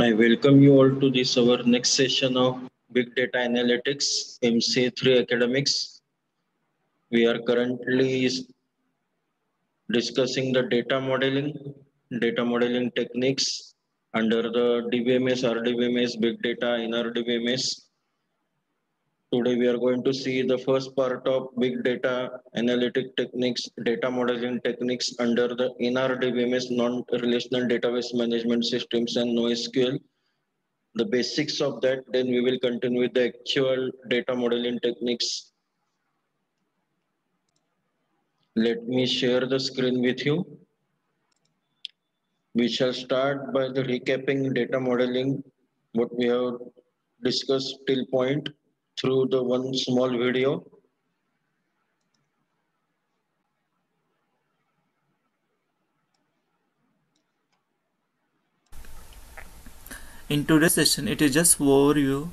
I welcome you all to this our next session of Big Data Analytics MCA3 Academics. We are currently discussing the data modeling techniques under the DBMS, RDBMS, Big Data, NRDBMS. Today we are going to see the first part of Big Data Analytic Techniques, Data Modeling Techniques under the NRDBMS, Non-Relational Database Management Systems and NoSQL. The basics of that, then we will continue with the actual data modeling techniques. Let me share the screen with you. We shall start by the recapping data modeling, what we have discussed till point through the one small video. In today's session, it is just overview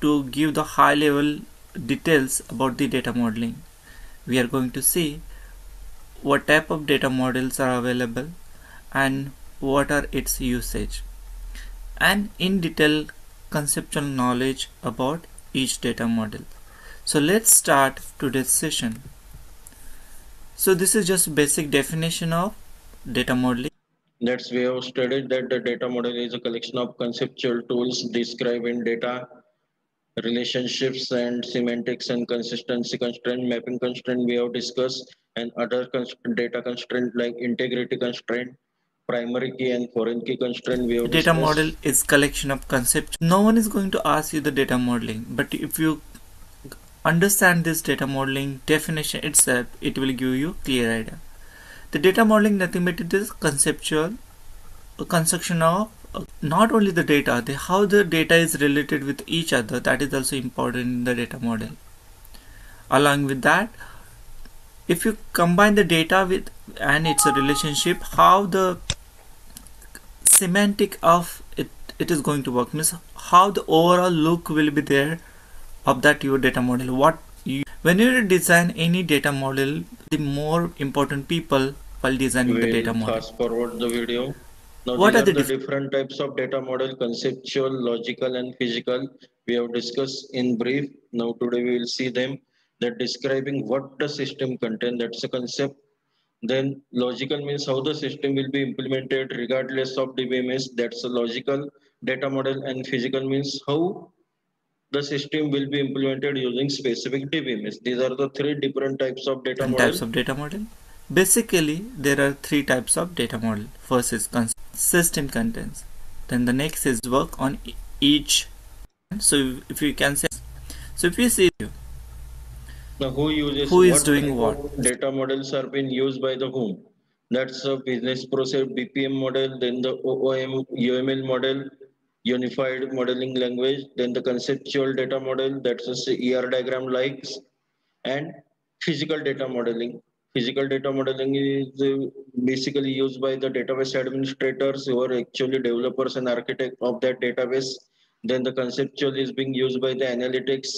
to give the high level details about the data modeling. We are going to see what type of data models are available and what are its usage, and in detail conceptual knowledge about each data model. So let's start today's session. So this is just basic definition of data modeling. That's we have studied that the data model is a collection of conceptual tools describing data relationships and semantics and consistency constraint, mapping constraint we have discussed, and other data constraint like integrity constraint, primary key and foreign key constraint we have Data discussed. model is collection of concepts. No one is going to ask you the data modeling, but if you understand this data modeling definition itself, it will give you clear idea. The data modeling nothing but it is conceptual construction of not only the data, how the data is related with each other. That is also important in the data model. Along with that, if you combine the data with and its a relationship, how the semantic of it is going to work, means how the overall look will be there of that your data model. When you design any data model, the more important people while designing the data model. Fast forward the video. Now What these are are the different types of data model: conceptual, logical, and physical. We have discussed in brief. Now today we will see them. That describing what the system contains. That's a concept. Then logical means how the system will be implemented regardless of DBMS. That's a logical data model. And physical means how the system will be implemented using specific DBMS. These are the three different types of data model. types of data model? Basically, there are three types of data model. First is system contents. Then the next is work on each. So if you can say, so if you see now who is doing what, data models are being used by the whom. That's a business process BPM model, then the OOM UML model, unified modeling language, then the conceptual data model, that's a ER diagram likes, and physical data modeling. Physical data modeling is basically used by the database administrators who are actually developers and architects of that database. Then the conceptual is being used by the analytics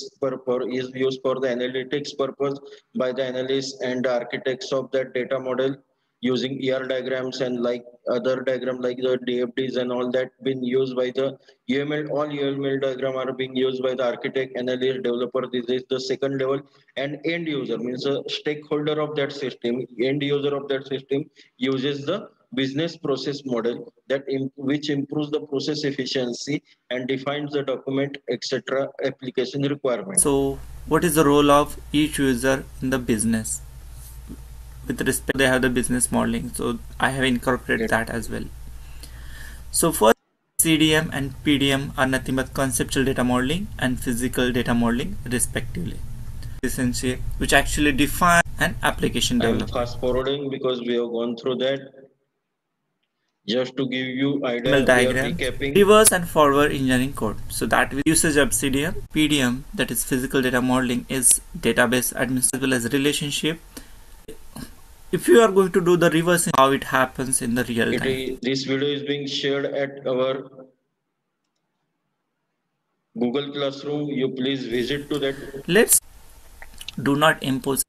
is used for the analytics purpose by the analysts and the architects of that data model using ER diagrams and like other diagram like the DFDs and all that been used by the UML. All UML diagram are being used by the architect, analyst, developer. This is the second level. And end user means a stakeholder of that system. End user of that system uses the business process model which improves the process efficiency and defines the document etc application requirement. So what is the role of each user in the business? With respect, they have the business modeling, so I have incorporated that as well. So first, CDM and PDM are nothing but conceptual data modeling and physical data modeling respectively, essentially, which actually define an application development. Fast forwarding because we have gone through that. Just to give you idea, Diagram, reverse and forward engineering code. So that with usage of CDM, PDM, that is physical data modeling, is database administration as relationship. If you are going to do the reversing, how it happens in the real time. This video is being shared at our Google Classroom. You please visit to that. Let's do not impose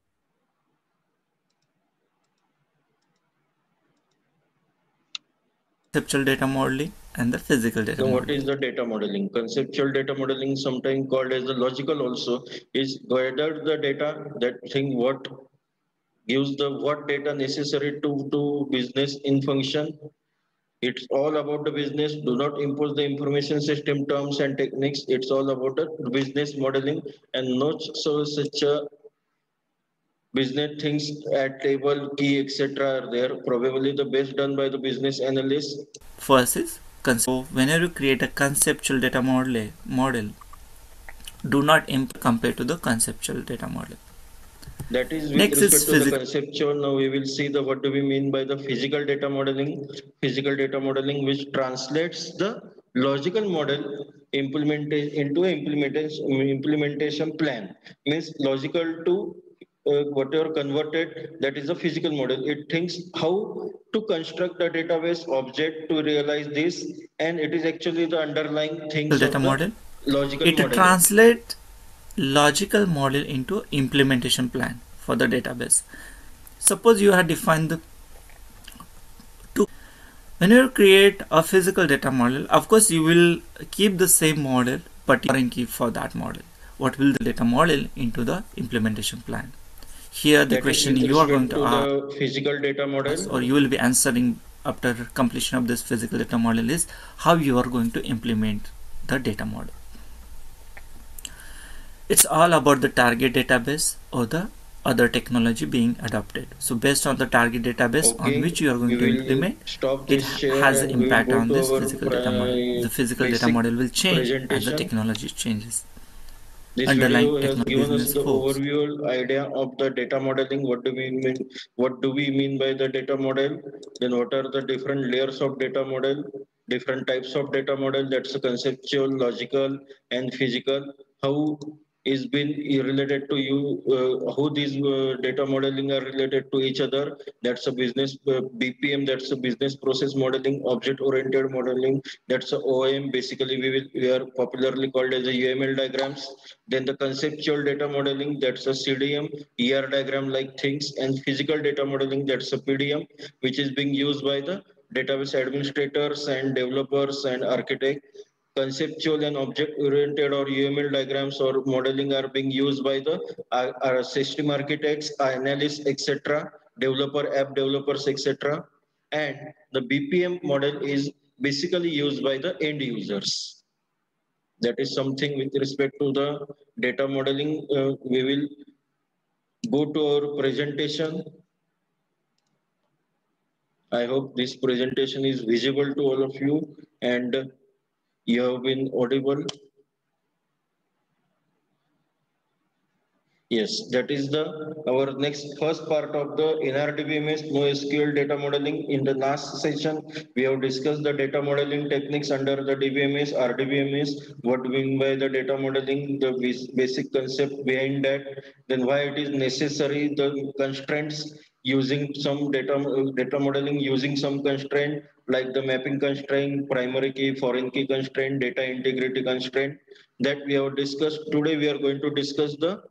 conceptual data modeling and the physical data Now, what modeling. is the data modeling? Conceptual data modeling, sometimes called as the logical also, is gather the data, that thing what gives the what data necessary to do business in function. It's all about the business. Do not impose the information system terms and techniques. It's all about the business modeling, and not so such a business things at table, key, etc. are there. Probably the best done by the business analyst. First is so whenever you create a conceptual data model, do not compare to the conceptual data model. That is with Next is respect to the physical. conceptual. Now we will see the what do we mean by the physical data modeling. Physical data modeling, which translates the logical model into implementation plan. Means logical to whatever converted, that is a physical model. It thinks how to construct the database object to realize this, and it is actually the underlying things Data of the model, logical it modeling. translates logical model into implementation plan for the database. Suppose you have defined the two. When you create a physical data model, of course you will keep the same model, but you can keep for that model. What will the data model into the implementation plan? Here the That is question with you are going respect to to ask, the physical data model. or you will be answering after completion of this physical data model, is how you are going to implement the data model. It's all about the target database or the other technology being adopted. So based on the target database on which you are We going to will implement, stop it this share has an and we will impact go on to this our physical data model. The physical data basic model will change as the presentation. technology changes. This Underlying video has technology given us business the folks. overview idea of the data modeling. What do we mean? What do we mean by the data model? Then what are the different layers of data model? Different types of data model. That's a conceptual, logical, and physical. How is been related to you? How these data modeling are related to each other? That's a business BPM. That's a business process modeling, object-oriented modeling. That's a OM. Basically, we are popularly called as a UML diagrams. Then the conceptual data modeling, that's a CDM, ER diagram like things, and physical data modeling, that's a PDM, which is being used by the database administrators and developers and architects. Conceptual and object-oriented or UML diagrams or modeling are being used by the system architects, analysts, etc., app developers, etc. And the BPM model is basically used by the end users. That is something with respect to the data modeling. We will go to our presentation. I hope this presentation is visible to all of you and you have been audible. Yes, that is the our next first part of the NRDBMS NoSQL data modeling. In the last session, we have discussed the data modeling techniques under the DBMS, RDBMS, what we mean by the data modeling, the basic concept behind that, then why it is necessary, the constraints using some data modeling using some constraint like the mapping constraint, primary key, foreign key constraint, data integrity constraint that we have discussed. Today we are going to discuss the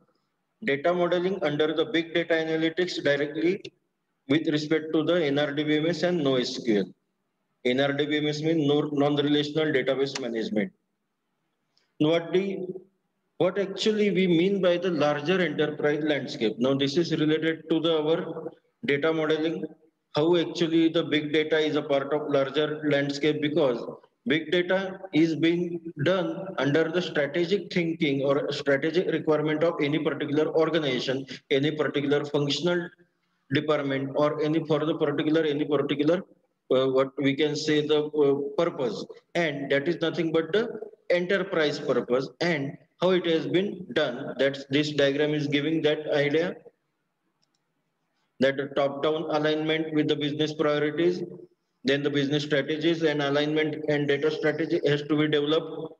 data modeling under the big data analytics directly with respect to the NRDBMS and NoSQL. NRDBMS means non-relational database management. What what actually we mean by the larger enterprise landscape? Now this is related to our data modeling, how actually the big data is a part of larger landscape, because big data is being done under the strategic thinking or strategic requirement of any particular organization, any particular functional department, or any particular what we can say the purpose, and that is nothing but the enterprise purpose. And how it has been done, that this diagram is giving that idea, that the top down alignment with the business priorities, then the business strategies and alignment and data strategy has to be developed,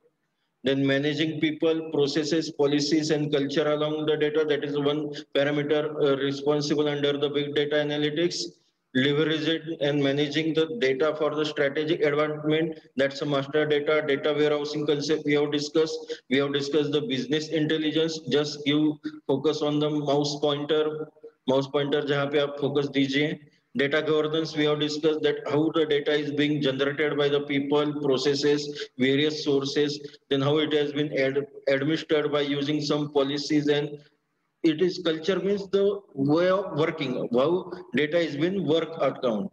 then managing people, processes, policies, and culture along the data. That is one parameter responsible under the big data analytics. Leveraging and managing the data for the strategic advancement. That's a master data, data warehousing concept we have discussed. We have discussed the business intelligence. Just give focus on the mouse pointer जहाँ पे आप focus दीजिए. Data governance, we have discussed that how the data is being generated by the people, processes, various sources, then how it has been administered by using some policies, and it is culture means the way of working, how data is been work account.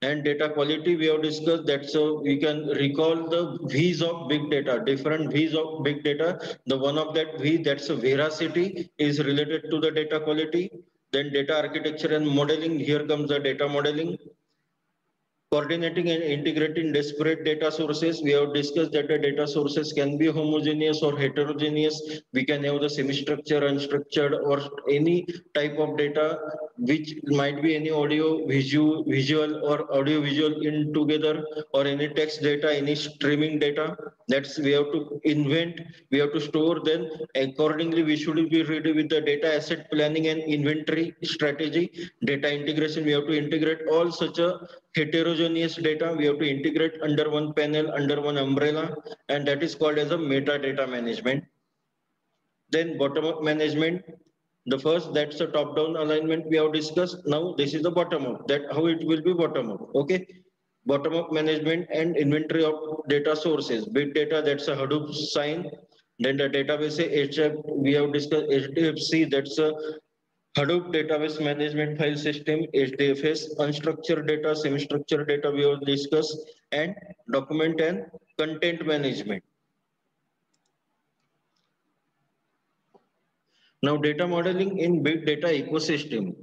And data quality, we have discussed that, so we can recall the V's of big data, different V's of big data. The one of that V, that's a veracity, is related to the data quality. Then data architecture and modeling, here comes the data modeling. Coordinating and integrating disparate data sources. We have discussed that the data sources can be homogeneous or heterogeneous. We can have the semi-structured, unstructured, or any type of data, which might be any audio, visual or audio visual in together, or any text data, any streaming data. That's we have to invent, we have to store. Then accordingly, we should be ready with the data asset planning and inventory strategy. Data integration, we have to integrate all such a heterogeneous data, we have to integrate under one panel, under one umbrella, and that is called as a metadata management. Then bottom-up management, the first, that's a top-down alignment we have discussed. Now this is the bottom-up, that how it will be bottom-up. Okay, bottom-up management and inventory of data sources. Big data, that's a Hadoop sign. Then the database, we have discussed HDFC, that's a Hadoop Database Management File System, HDFS, unstructured data, semi-structured data we will discuss, and document and content management. Now, data modeling in big data ecosystem.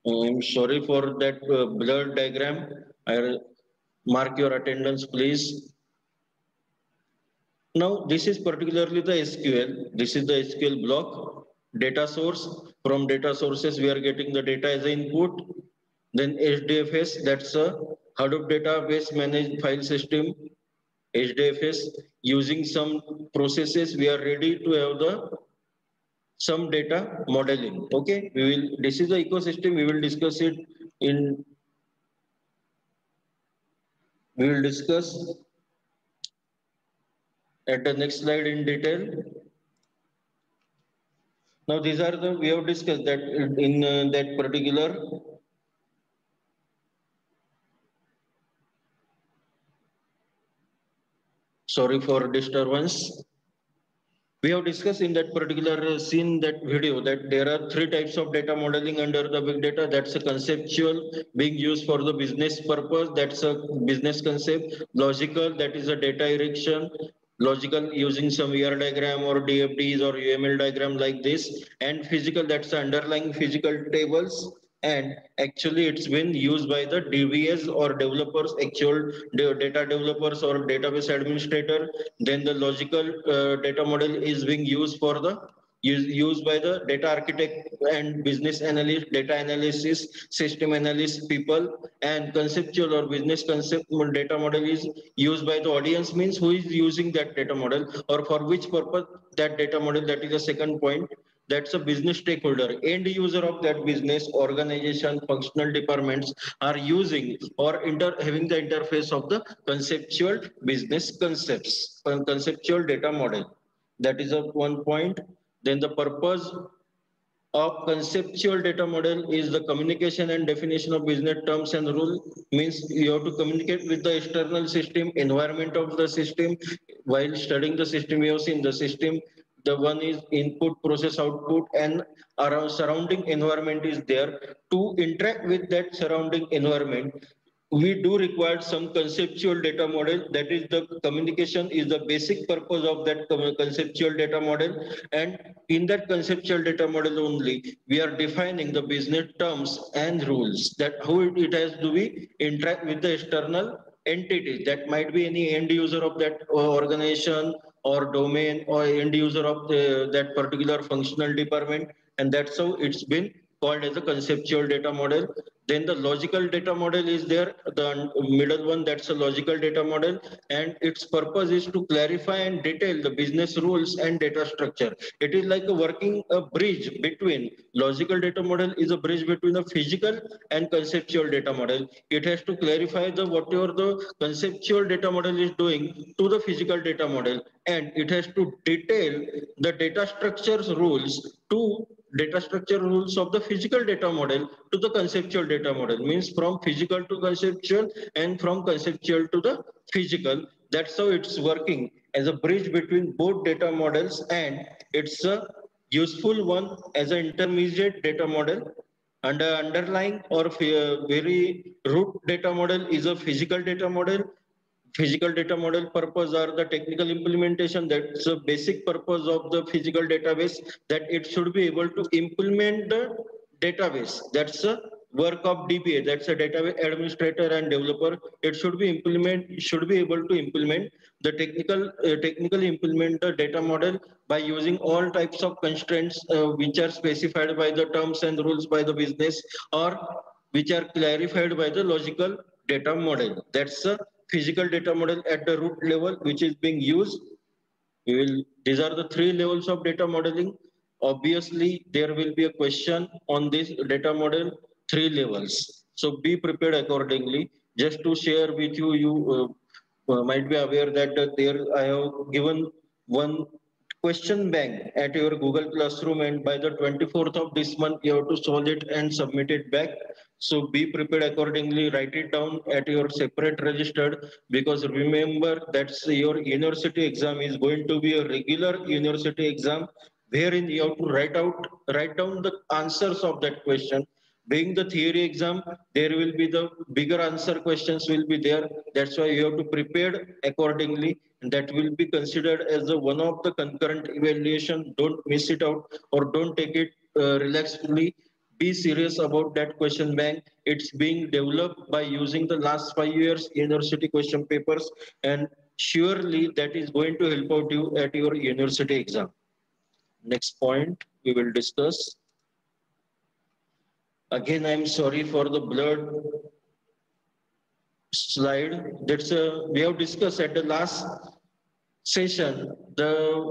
I'm sorry for that blurred diagram. I'll mark your attendance, please. Now, this is particularly the SQL. This is the SQL block. Data source. From data sources, we are getting the data as an input. Then HDFS, that's a Hadoop Database Managed File System. HDFS, using some processes, we are ready to have the some data modeling. Okay, we will. This is the ecosystem. We will discuss it in. We will discuss at the next slide in detail. Now these are the, we have discussed that in that particular sorry for disturbance. We have discussed in that particular scene, that video, that there are three types of data modeling under the big data. That's a conceptual, being used for the business purpose. That's a business concept. Logical, that is a data erection. Logical, using some ER diagram or DFDs or UML diagram like this. And physical, that's the underlying physical tables. And actually it's been used by the DBAs or developers, actual data developers or database administrator. Then the logical data model is being used for the used by the data architect and business analyst, data analysis, system analyst people. And conceptual or business concept data model is used by the audience, means who is using that data model or for which purpose that data model. That is the second point. That's a business stakeholder, end user of that business, organization, functional departments are using or having the interface of the conceptual business concepts, conceptual data model. That is a one point. Then the purpose of conceptual data model is the communication and definition of business terms and rule, means you have to communicate with the external system, environment of the system. While studying the system, we have seen the system, the one is input, process, output, and around surrounding environment is there. To interact with that surrounding environment, we do require some conceptual data model. That is, the communication is the basic purpose of that conceptual data model. And in that conceptual data model only, we are defining the business terms and rules, that how it has to be interact with the external entity. That might be any end user of that organization or domain, or end user of that particular functional department. And that's how it's been called as a conceptual data model. Then the logical data model is there, the middle one, that's a logical data model, and its purpose is to clarify and detail the business rules and data structure. It is like a working a bridge between logical data model is a bridge between the physical and conceptual data model. It has to clarify the whatever the conceptual data model is doing to the physical data model, and it has to detail the data structures rules to data structure rules of the physical data model to the conceptual data model, means from physical to conceptual and from conceptual to the physical. That's how it's working as a bridge between both data models, and it's a useful one as an intermediate data model. And the underlying or very root data model is a physical data model. Physical data model purpose are the technical implementation. That's the basic purpose of the physical database, that it should be able to implement the database. That's the work of DBA. That's a database administrator and developer. It should be able to implement the technically implement the data model by using all types of constraints which are specified by the terms and rules by the business, or which are clarified by the logical data model. That's a physical data model at the root level, which is being used. These are the three levels of data modeling. Obviously, there will be a question on this data model, three levels. So be prepared accordingly. Just to share with you, you might be aware that there I have given one question bank at your Google Classroom, and by the 24th of this month, you have to solve it and submit it back. So be prepared accordingly, write it down at your separate registered, because remember that's your university exam is going to be a regular university exam, wherein you have to write down the answers of that question. Being the theory exam, there will be the bigger answer questions will be there. That's why you have to prepare accordingly. And that will be considered as the one of the concurrent evaluation. Don't miss it out, or don't take it relaxedly. Be serious about that question bank. It's being developed by using the last 5 years university question papers, and surely that is going to help out you at your university exam. Next point we will discuss. Again, I'm sorry for the blurred slide. That's we have discussed at the last session the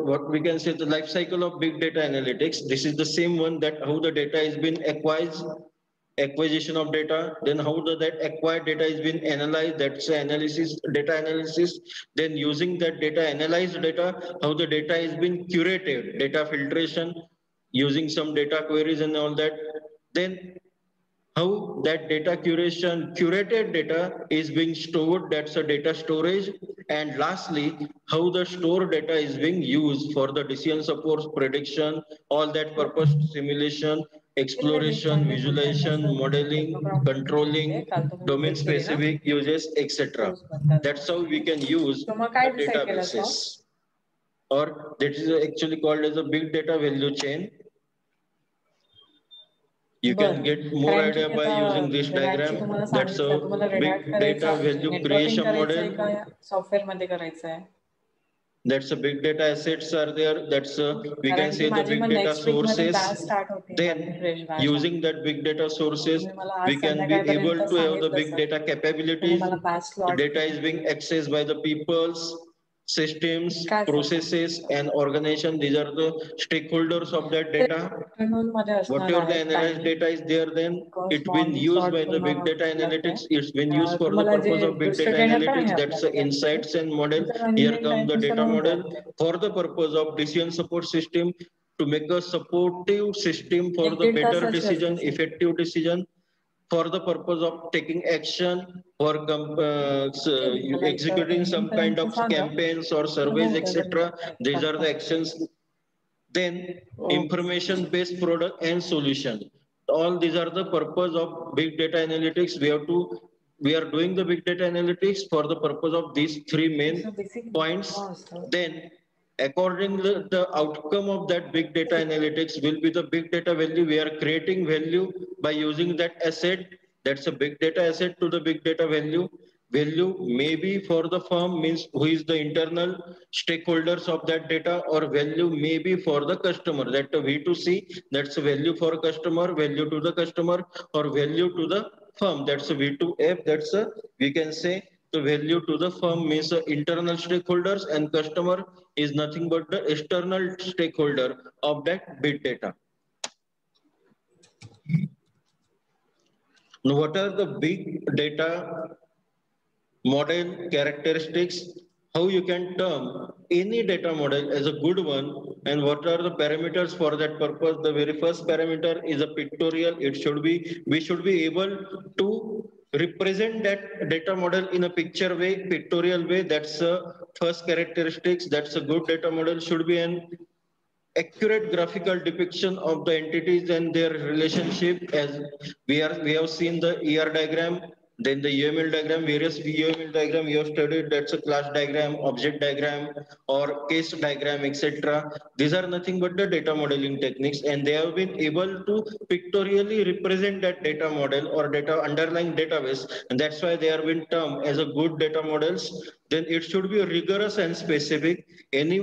what we can say the life cycle of big data analytics. This is the same one, that how the data has been acquisition of data, then how that acquired data is being analyzed, that's analysis, data analysis, then using that data, analyzed data, how the data is being curated, data filtration, using some data queries and all that, then how that data curation, curated data is being stored, that's a data storage, and lastly, how the stored data is being used for the decision support, prediction, all that purpose, simulation, exploration, visualization, modeling, controlling, domain specific uses, etc. That's how we can use the databases. Or that is actually called as a big data value chain. You can get more idea by using this diagram. That's a big data value creation model. Software मध्ये करायचं आहे. That's a big data assets are there. That's we can say the big data sources. Then using that big data sources, we can be able to have the big data capabilities. The data is being accessed by the peoples, systems, processes, and organization. These are the stakeholders of that data. Whatever the analyzed data is there, then it's been used by the big data analytics. It's been used for the purpose of big data analytics. That's the insights and model. Here comes the data model for the purpose of decision support system, to make a supportive system for the better decision, effective decision, for the purpose of taking action, for executing some kind of campaigns or surveys, etc. These are the actions. Then information-based product and solution. All these are the purpose of big data analytics. We are doing the big data analytics for the purpose of these three main points. Then according to the outcome of that big data analytics will be the big data value. We are creating value by using that asset. That's a big data asset to the big data value. Value maybe for the firm, means who is the internal stakeholders of that data, or value maybe for the customer, that V2C, that's a value for customer, value to the customer, or value to the firm, that's a V2F, that's a, we can say the value to the firm means internal stakeholders, and customer is nothing but the external stakeholder of that big data. Now, what are the big data model characteristics? how you can term any data model as a good one and what are the parameters for that purpose. The very first parameter is a pictorial. We should be able to represent that data model in a picture way, pictorial way. That's the first characteristics. That's a good data model. Should be an accurate graphical depiction of the entities and their relationship. As we have seen the ER diagram, then the UML diagram, various UML diagram we have studied. That's a class diagram, object diagram, or case diagram, etc. These are nothing but the data modeling techniques, and they have been able to pictorially represent that data model or data underlying database, and that's why they are been termed as a good data models. Then it should be rigorous and specific. Any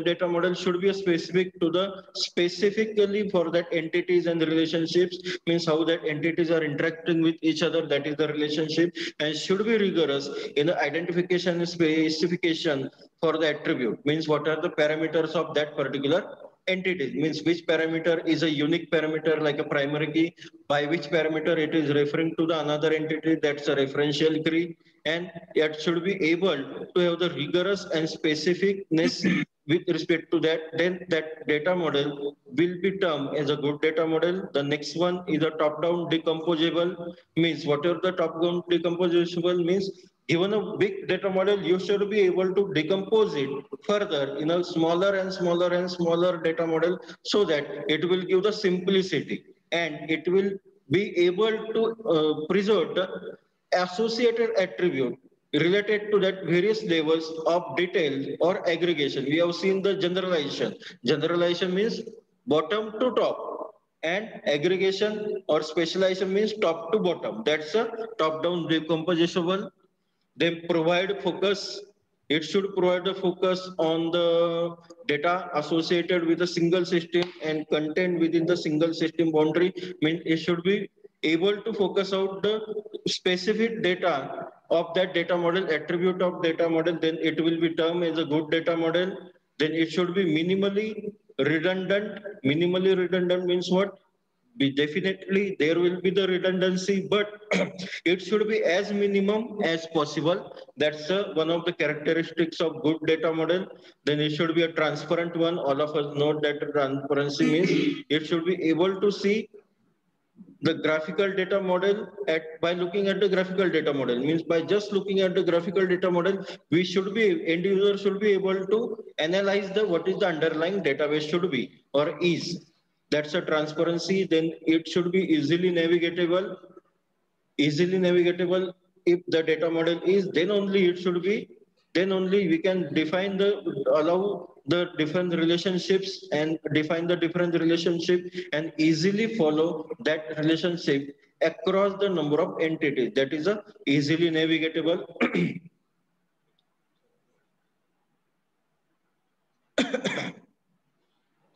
data model should be specific to the specifically for that entities and relationships, means how that entities are interacting with each other, that is the relationship, and should be rigorous in the identification and specification for the attribute, means what are the parameters of that particular entity, means which parameter is a unique parameter like a primary key, by which parameter it is referring to the another entity, that's a referential key, and it should be able to have the rigorous and specificness with respect to that. Then that data model will be termed as a good data model. The next one is a top-down decomposable, means whatever the top-down decomposable means, given a big data model, you should be able to decompose it further in a smaller and smaller and smaller data model so that it will give the simplicity and it will be able to preserve the associated attribute related to that various levels of detail or aggregation. We have seen the generalization. Generalization means bottom to top, and aggregation or specialization means top to bottom. That's a top-down decomposable. They provide focus. It should provide the focus on the data associated with a single system and content within the single system boundary. Means it should be able to focus out the specific data of that data model, attribute of data model, then it will be termed as a good data model. Then it should be minimally redundant. Minimally redundant means what? Definitely there will be the redundancy, but it should be as minimum as possible. That's one of the characteristics of good data model. Then it should be a transparent one. All of us know that transparency means it should be able to see the graphical data model by looking at the graphical data model, means by just looking at the graphical data model, we should be end user should be able to analyze the what is the underlying database should be or is. That's a transparency. Then it should be easily navigatable. Easily navigatable, if the data model is, then only it should be, then only we can define the allow the different relationships and define the different relationship and easily follow that relationship across the number of entities. That is a easily navigatable.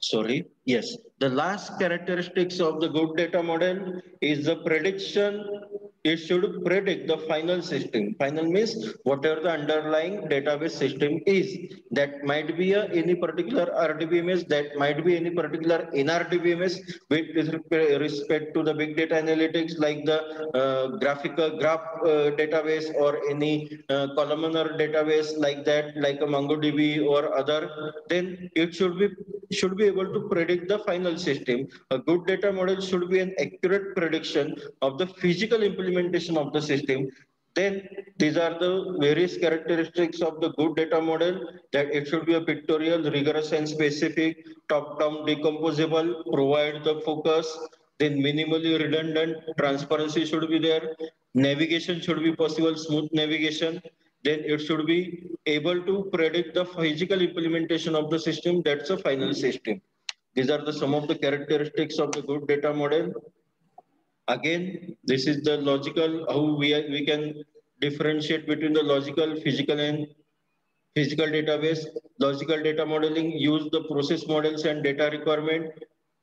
Sorry. Yes. The last characteristics of the good data model is the prediction. It should predict the final system. Final means whatever the underlying database system is. That might be any particular RDBMS, that might be any particular NRDBMS with respect to the big data analytics like the graphical graph database or any columnar database like that, like a MongoDB or other. Then it should be able to predict the final system. A good data model should be an accurate prediction of the physical implementation of the system. Then these are the various characteristics of the good data model, that it should be a pictorial, rigorous and specific, top-down decomposable, provide the focus, then minimally redundant, transparency should be there, navigation should be possible, smooth navigation, then it should be able to predict the physical implementation of the system, that's a final system. These are the some of the characteristics of the good data model. Again, this is the logical, how we can differentiate between the logical, physical and physical database. Logical data modeling use the process models and data requirement,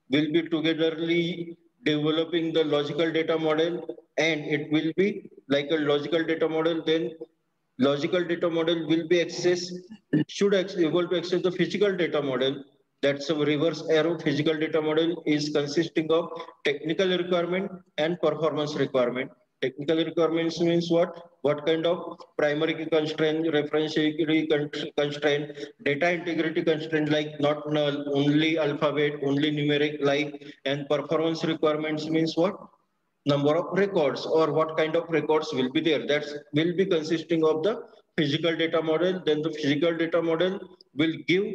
will be togetherly developing the logical data model, and it will be like a logical data model. Then logical data model will be should able to access the physical data model. That's a reverse arrow. Physical data model is consisting of technical requirement and performance requirement. Technical requirements means what? What kind of primary constraint, referentially constraint, data integrity constraint like not null, only alphabet, only numeric like, and performance requirements means what? Number of records or what kind of records will be there. That will be consisting of the physical data model. Then the physical data model will give,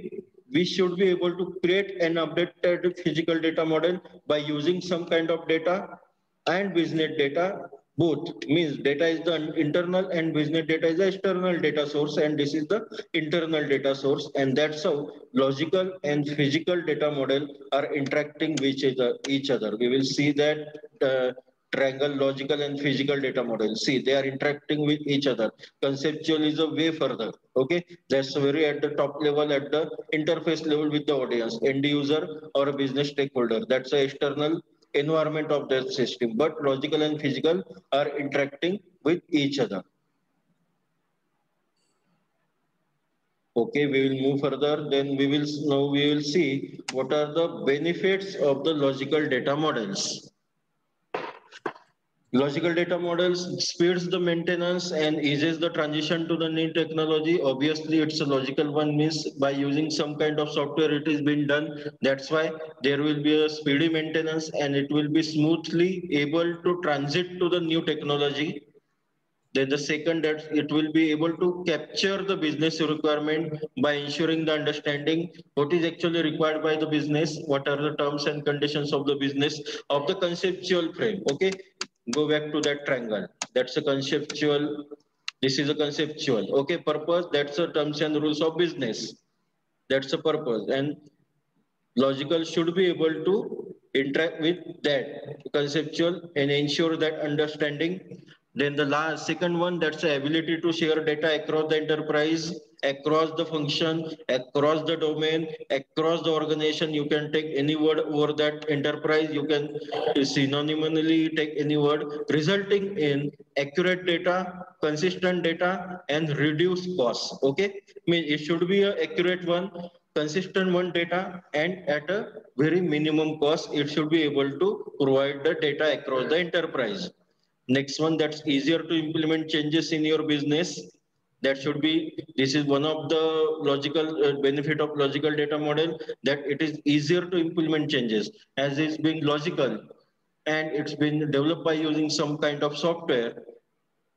we should be able to create an updated physical data model by using some kind of data and business data. Both means data is the internal and business data is the external data source, and this is the internal data source, and that's how logical and physical data model are interacting with each other. We will see that triangle logical and physical data model. See, they are interacting with each other. Conceptual is a way further. Okay, that's very at the top level, at the interface level with the audience, end user or a business stakeholder. That's the external environment of the system. But logical and physical are interacting with each other. Okay, we will move further. Then we will see what are the benefits of the logical data models. Logical data models speeds the maintenance and eases the transition to the new technology. Obviously, it's a logical one, means by using some kind of software it is being done. That's why there will be a speedy maintenance and it will be smoothly able to transit to the new technology. Then the second, that it will be able to capture the business requirement by ensuring the understanding what is actually required by the business, what are the terms and conditions of the business of the conceptual frame. Okay, go back to that triangle. That's a conceptual. This is a conceptual. Okay, purpose. That's the terms and rules of business. That's the purpose. And logical should be able to interact with that conceptual and ensure that understanding. Then the last second one, that's the ability to share data across the enterprise, across the function, across the domain, across the organization. You can take any word over that enterprise, you can synonymally take any word, resulting in accurate data, consistent data, and reduced costs. Okay, I mean it should be an accurate one, consistent one data, and at a very minimum cost it should be able to provide the data across the enterprise. Next one, that's easier to implement changes in your business. That should be, this is one of the logical benefit of logical data model, that it is easier to implement changes as it's being logical and it's been developed by using some kind of software.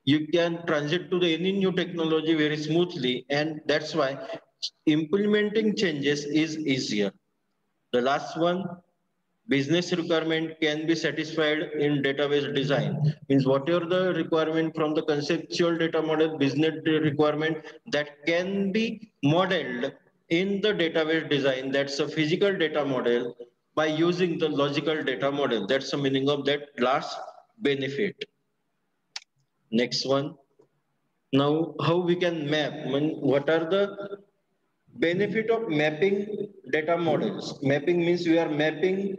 You can transit to the any new technology very smoothly, and that's why implementing changes is easier. The last one, business requirement can be satisfied in database design. Means whatever the requirement from the conceptual data model, business requirement that can be modeled in the database design, that's a physical data model, by using the logical data model. That's the meaning of that last benefit. Next one. Now, how we can map? What are the benefit of mapping data models? Mapping means we are mapping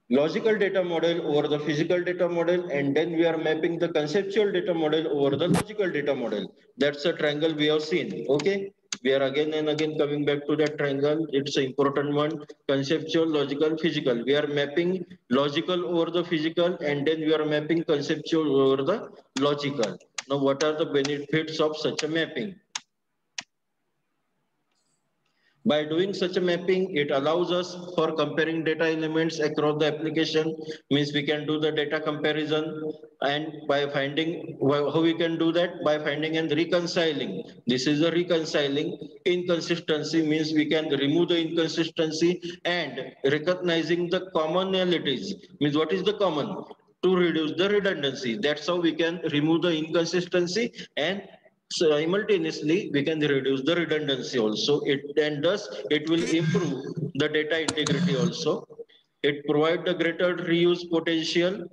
logical data model over the physical data model, and then we are mapping the conceptual data model over the logical data model. That's a triangle we have seen. Okay, we are again and again coming back to that triangle. It's an important one: conceptual, logical, physical. We are mapping logical over the physical, and then we are mapping conceptual over the logical. Now, what are the benefits of such a mapping? By doing such a mapping, it allows us for comparing data elements across the application, means we can do the data comparison, and by finding, how we can do that? By finding and reconciling. This is a reconciling. Inconsistency means we can remove the inconsistency, and recognizing the commonalities, means what is the common? To reduce the redundancy. That's how we can remove the inconsistency, and simultaneously we can reduce the redundancy also. It, and thus it will improve the data integrity also. It provides the greater reuse potential,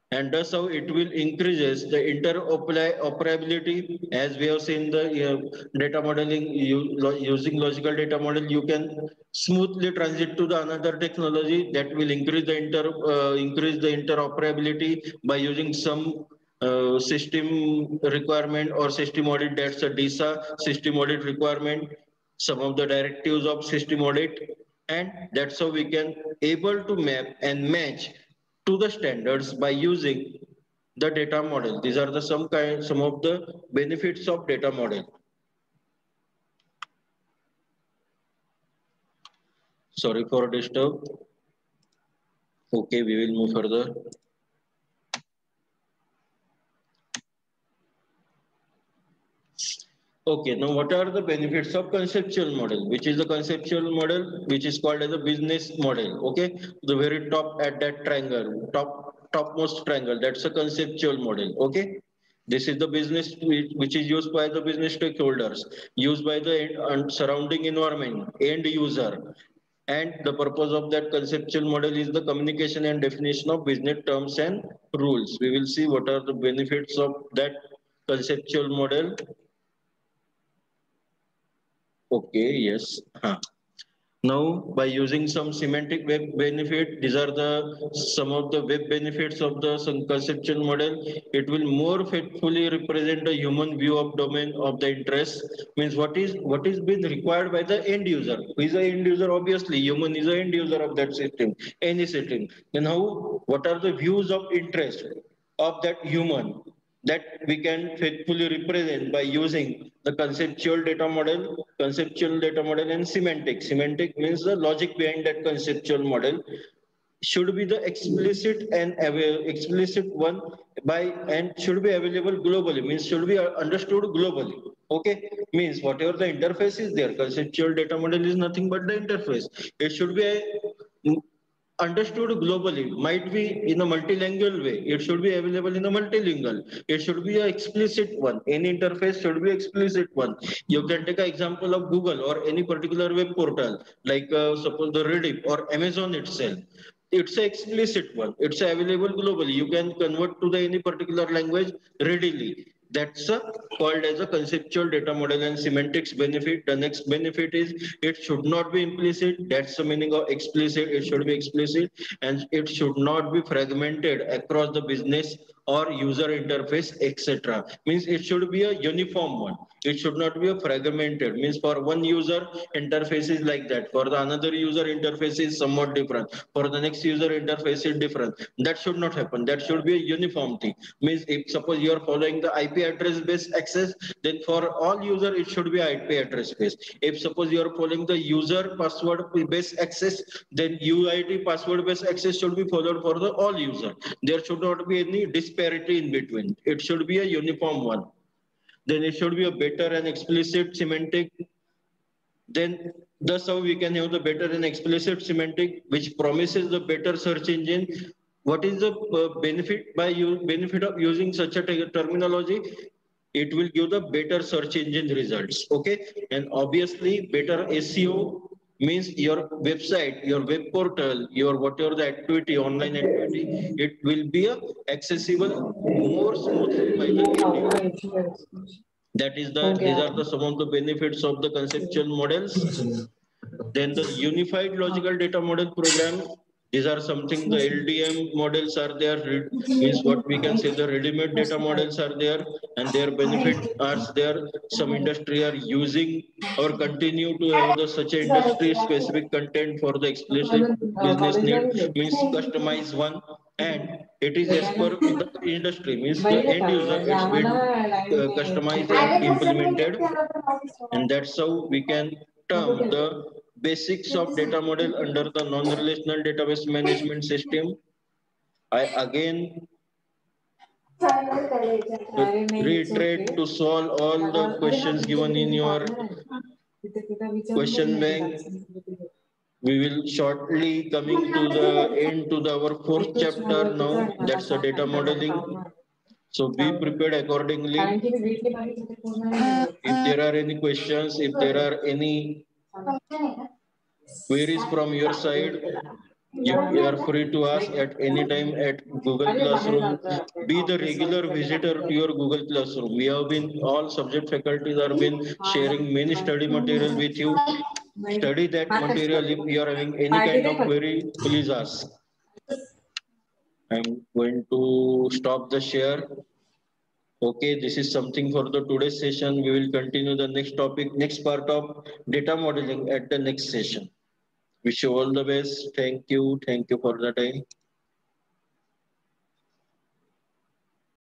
and thus how it will increases the interoperability. As we have seen the data modeling, using logical data model, you can smoothly transit to the another technology that will increase the interoperability by using some system requirement or system audit. That's a DISA system audit requirement, some of the directives of system audit, and that's how we can able to map and match to the standards by using the data model. These are the some of the benefits of data model. Sorry for disturb. Okay, we will move further. Okay, now what are the benefits of conceptual model? Which is the conceptual model, which is called as a business model. Okay, the very top at that triangle, topmost triangle, that's a conceptual model. Okay, this is the business which is used by the business stakeholders, used by the surrounding environment, end user. And the purpose of that conceptual model is the communication and definition of business terms and rules. We will see what are the benefits of that conceptual model. Okay, yes. Now, by using some semantic web benefit, these are the some of the web benefits of the conceptual model. It will more faithfully represent the human view of domain of the interest. Means what is being required by the end user. Who is the end user? Obviously, human is the end user of that system, any system. Then how? What are the views of interest of that human that we can faithfully represent by using the conceptual data model and semantic. Semantic means the logic behind that conceptual model should be the explicit and explicit one by and should be available globally, means should be understood globally. Okay, means whatever the interface is there, conceptual data model is nothing but the interface. It should be understood globally, might be in a multilingual way. It should be available in a multilingual. It should be an explicit one. Any interface should be explicit one. You can take an example of Google or any particular web portal, like suppose the Reddit or Amazon itself. It's an explicit one. It's available globally. You can convert to the any particular language readily. That's called as a conceptual data model and semantics benefit. The next benefit is it should not be implicit. That's the meaning of explicit. It should be explicit and it should not be fragmented across the business or user interface, etc. Means it should be a uniform one. It should not be a fragmented. Means for one user interface is like that. For the another user interface is somewhat different. For the next user interface is different. That should not happen. That should be a uniformity. Means if suppose you are following the IP address based access, then for all user it should be IP address based. If suppose you are following the user password based access, then UID password based access should be followed for the all user. There should not be any disparity in between. It should be a uniform one. Then it should be a better and explicit semantic. Then thus how we can have the better and explicit semantic, which promises the better search engine. What is the benefit of using such a terminology? It will give the better search engine results. Okay, and obviously better SEO means your website, your web portal, your whatever the activity, online activity, it will be accessible more smoothly by the end user. That is these are the some of the benefits of the conceptual models. Then the unified logical data model program. These are something the LDM models are there, means what we can say the ready-made data models are there and their benefit are there. Some industry are using or continue to have the such a industry specific content for the explicit business need, means customized one, and it is as per the industry, means the end user it's been customized and implemented, and that's how we can term the basics of data model under the non-relational database management system. I again reiterate to solve all the questions given in your question bank. We will shortly coming to the end to our fourth chapter now. That's the data modeling. So be prepared accordingly. If there are any questions, if there are any queries from your side, you are free to ask at any time at Google Classroom. Be the regular visitor to your Google Classroom. We have been, all subject faculties have been sharing many study material with you. Study that material. If you are having any kind of query, please ask. I'm going to stop the share. Okay, this is something for the today's session. We will continue the next topic, next part of data modeling at the next session. Wish you all the best. Thank you. Thank you for the time.